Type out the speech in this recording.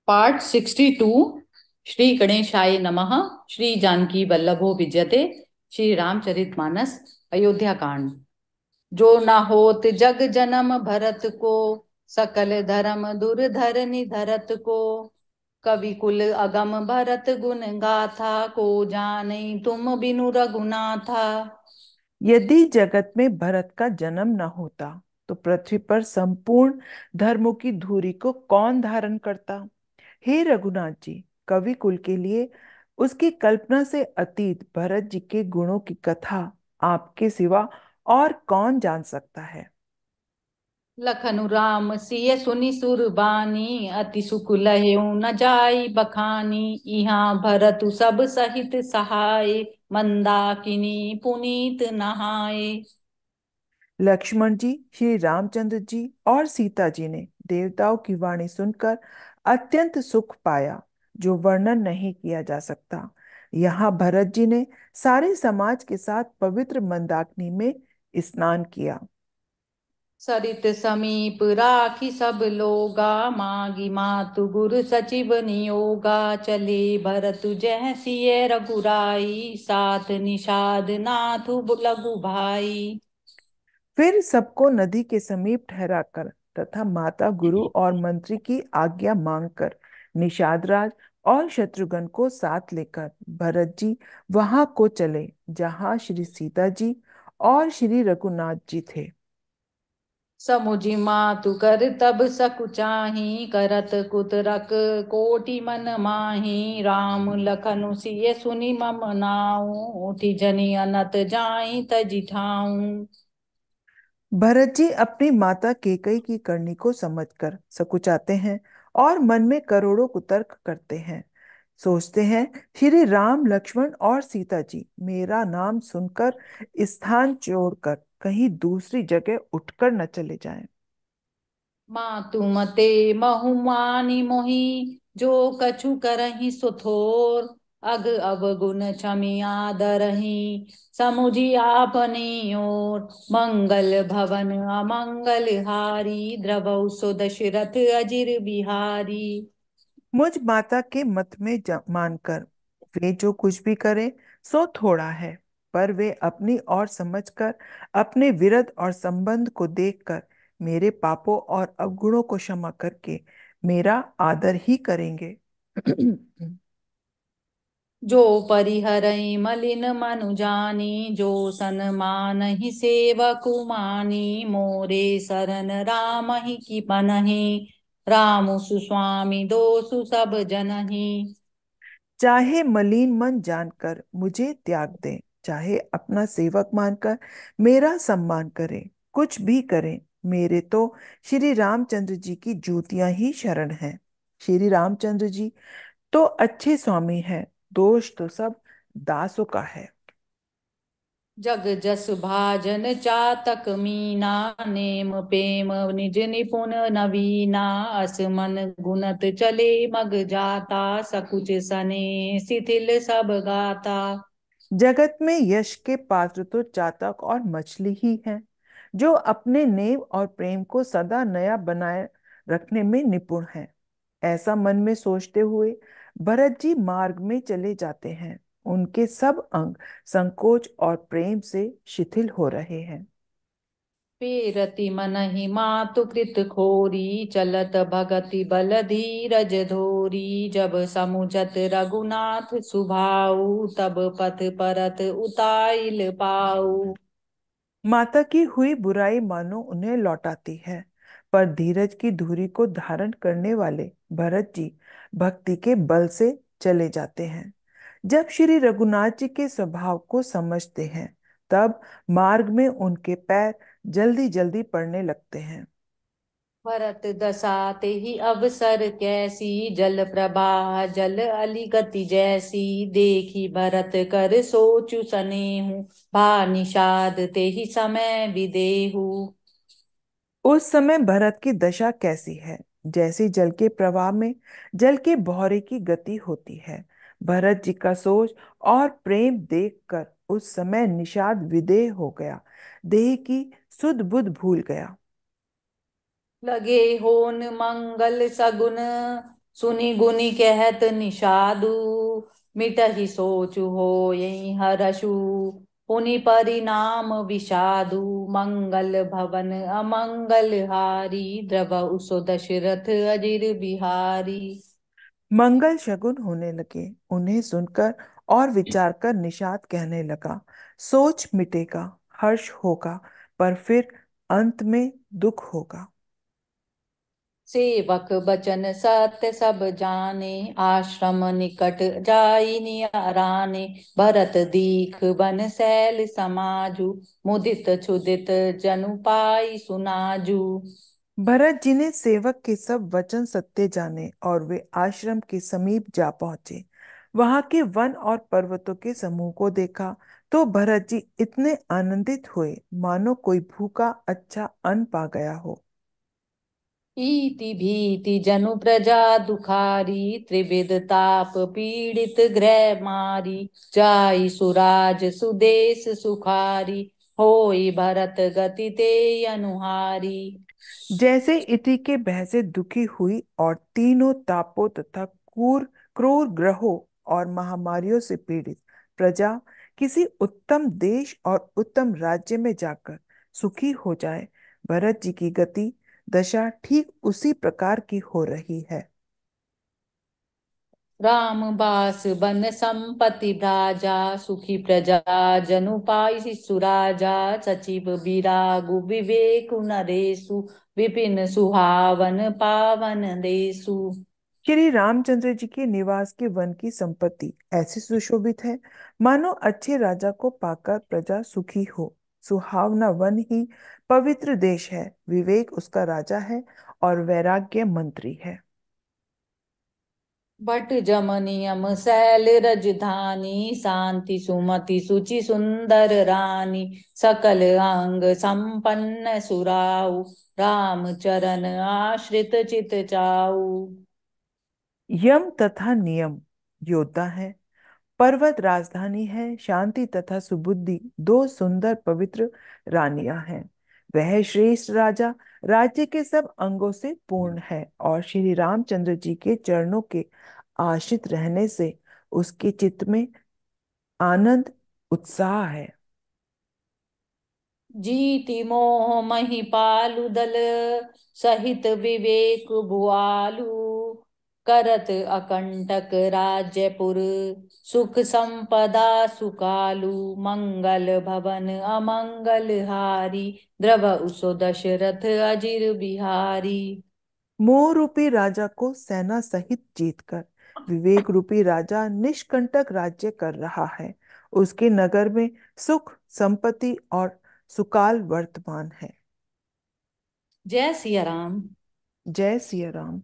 Part 62। Shri गणेशाय नमः। श्री जानकी वल्लभो विजयते। श्री रामचरितमानस। अयोध्या कांड। जो न होत जग जन्म भरत को, सकल धर्म दुर्धर निधरत को। कवि कुल अगम भरत गुण गाथा, को जाने तुम बिनु रघुनाथा। यदि जगत में भरत का जन्म न होता तो पृथ्वी पर संपूर्ण धर्मों की धुरी को कौन धारण करता। हे रघुनाथ जी, कवि कुल के लिए उसकी कल्पना से अतीत भरत जी के गुणों की कथा आपके सिवा और कौन जान सकता है। लखनु राम सिय सुनि सुरबानी, अति सुख लह्यो न जाई बखानी। इहाँ भरतु सब सहित सहाय, मंदाकिनी पुनीत नहाए। लक्ष्मण जी, श्री रामचंद्र जी और सीता जी ने देवताओं की वाणी सुनकर अत्यंत सुख पाया, जो वर्णन नहीं किया जा सकता। यहाँ भरत जी ने सारे समाज के साथ पवित्र मंदाकिनी में स्नान किया। सरित समीप राखी सब लोगा, मागी मातु गुरु सचिव नियोगा। चले भरतु जह सिय रघुराई, साथ निषाद नाथु लघु भाई। फिर सबको नदी के समीप ठहराकर तथा माता गुरु और मंत्री की आज्ञा मांगकर निषाद राज और शत्रुघ्न को साथ लेकर भरत जी वहां को चले जहां श्री सीता जी और श्री रघुनाथ जी थे। समुझी मातु कर तब सकुचाही, करत कुतरक कोटि मन माही। राम लखनु सिय सुनि मम नाऊ, उठी जनि अनत जाई तजि ठाऊं। भरत जी अपनी माता केकई की करनी को समझकर सकुचाते हैं और मन में करोड़ों कुतर्क करते हैं। सोचते हैं, श्री राम लक्ष्मण और सीता जी मेरा नाम सुनकर स्थान छोड़कर कहीं दूसरी जगह उठकर न चले जाएं। मातु मते महु मानि मोहि, जो कछु करहि सुथोर। अग अवगुण क्षमी आदरहि, समुझी आपने ओर। मंगल भवन अमंगल हारी, द्रवौ सो दशरथ अजिर बिहारी। मुझ माता के मत में मानकर वे जो कुछ भी करें सो थोड़ा है, पर वे अपनी और समझकर अपने विरध और संबंध को देखकर मेरे पापों और अवगुणों को क्षमा करके मेरा आदर ही करेंगे। जो परिहरई मलिन मनु जानी, जो सन्मानहि सेवकु मानी। मोरे शरण राम ही की पनहि, रामु सुस्वामी दोसु सब जनहि। चाहे मलिन मन जानकर मुझे त्याग दें, चाहे अपना सेवक मानकर मेरा सम्मान करें, कुछ भी करें, मेरे तो श्री रामचंद्र जी की जूतियां ही शरण हैं। श्री रामचंद्र जी तो अच्छे स्वामी हैं, दोष तो सब दासों का है। जग जस भाजन चातक मीना, नेम प्रेम निज निपुण नवीना। असमन गुणत चले मग जाता, सकुच सने शिथिल सब गाता। जगत में यश के पात्र तो चातक और मछली ही हैं, जो अपने नेम और प्रेम को सदा नया बनाए रखने में निपुण हैं। ऐसा मन में सोचते हुए भरत जी मार्ग में चले जाते हैं। उनके सब अंग संकोच और प्रेम से शिथिल हो रहे हैं। पेरति मनहि मातु कृत खोरी, चलत भगति बल धीरज धोरी। जब समुझत रघुनाथ सुभाऊ, तब पथ परत उताइल पाऊ। माता की हुई बुराई मानो उन्हें लौटाती है, पर धीरज की धुरी को धारण करने वाले भरत जी भक्ति के बल से चले जाते हैं। जब श्री रघुनाथ जी के स्वभाव को समझते हैं, तब मार्ग में उनके पैर जल्दी जल्दी पड़ने लगते हैं। भरत दशा ही अवसर कैसी, जल प्रवाह जल अली गति जैसी। देखी भरत कर सोचु सनेहु, भा निषाद ते ही समय विदेहु। उस समय भरत की दशा कैसी है, जैसे जल के प्रवाह में जल के बहरे की गति होती है। भरत जी का सोच और प्रेम देखकर उस समय निषाद विदेह हो गया, देह की सुध बुध भूल गया। लगे होन मंगल सगुन, सुनी गुनी कहत निषादु, मिटहि सोचु हो यही हरषु। पुनि परिणाम विषादु, मंगल भवन अमंगल हारी। द्रवहु सो दशरथ अजिर बिहारी। मंगल शगुन होने लगे। उन्हें सुनकर और विचार कर निषाद कहने लगा, सोच मिटेगा, हर्ष होगा, पर फिर अंत में दुख होगा। सेवक बचन सत्य सब जाने, आश्रम निकट जाई नियाराने। भरत दीख बन शैल समाजु, मुदित क्षुदित जनु पाई सुनाजू। भरत जी ने सेवक के सब वचन सत्य जाने और वे आश्रम के समीप जा पहुंचे। वहां के वन और पर्वतों के समूह को देखा तो भरत जी इतने आनंदित हुए मानो कोई भूखा अच्छा अन्न पा गया हो। इति भीति जनु प्रजा दुखारी, त्रिविध ताप पीड़ित गृह मारी। जाई सुराज सुदेश सुखारी, होई भरत गति ते अनुहारी। जैसे इति के भय से दुखी हुई और तीनों तापों तथा क्रूर ग्रहों और महामारियों से पीड़ित प्रजा किसी उत्तम देश और उत्तम राज्य में जाकर सुखी हो जाए, भरत जी की गति दशा ठीक उसी प्रकार की हो रही है। राम बास बन संपत्ति भ्राजा, सुखी प्रजा जनु पाई सुराजा। सचिव बिरागु विवेक नरेशु, विपिन सुहावन पावन देशु। श्री रामचंद्र जी के निवास के वन की संपत्ति ऐसी सुशोभित है मानो अच्छे राजा को पाकर प्रजा सुखी हो। सुहावना वन ही पवित्र देश है, विवेक उसका राजा है और वैराग्य मंत्री है। भट जम नियम शैल रजधानी, शांति सुमति सुचि सुंदर रानी। सकल अंग संपन्न सुराऊ, राम चरण आश्रित चित चाऊ। यम तथा नियम योद्धा है, पर्वत राजधानी है, शांति तथा सुबुद्धि दो सुंदर पवित्र रानियां हैं। वह श्रेष्ठ राजा राज्य के सब अंगों से पूर्ण है और श्री रामचंद्र जी के चरणों के आश्रित रहने से उसके चित्त में आनंद उत्साह है। जीति मोह महिपालु दल, सहित विवेक भुआलु। करत अकंटक राज्यपुर, सुख संपदा सुकालु। मंगल भवन अमंगल हारी, द्रवहु सो दशरथ अजिर बिहारी। मोह रूपी राजा को सेना सहित जीतकर विवेक रूपी राजा निष्कंटक राज्य कर रहा है। उसके नगर में सुख संपत्ति और सुकाल वर्तमान है। जय सिया राम। जय सिया राम।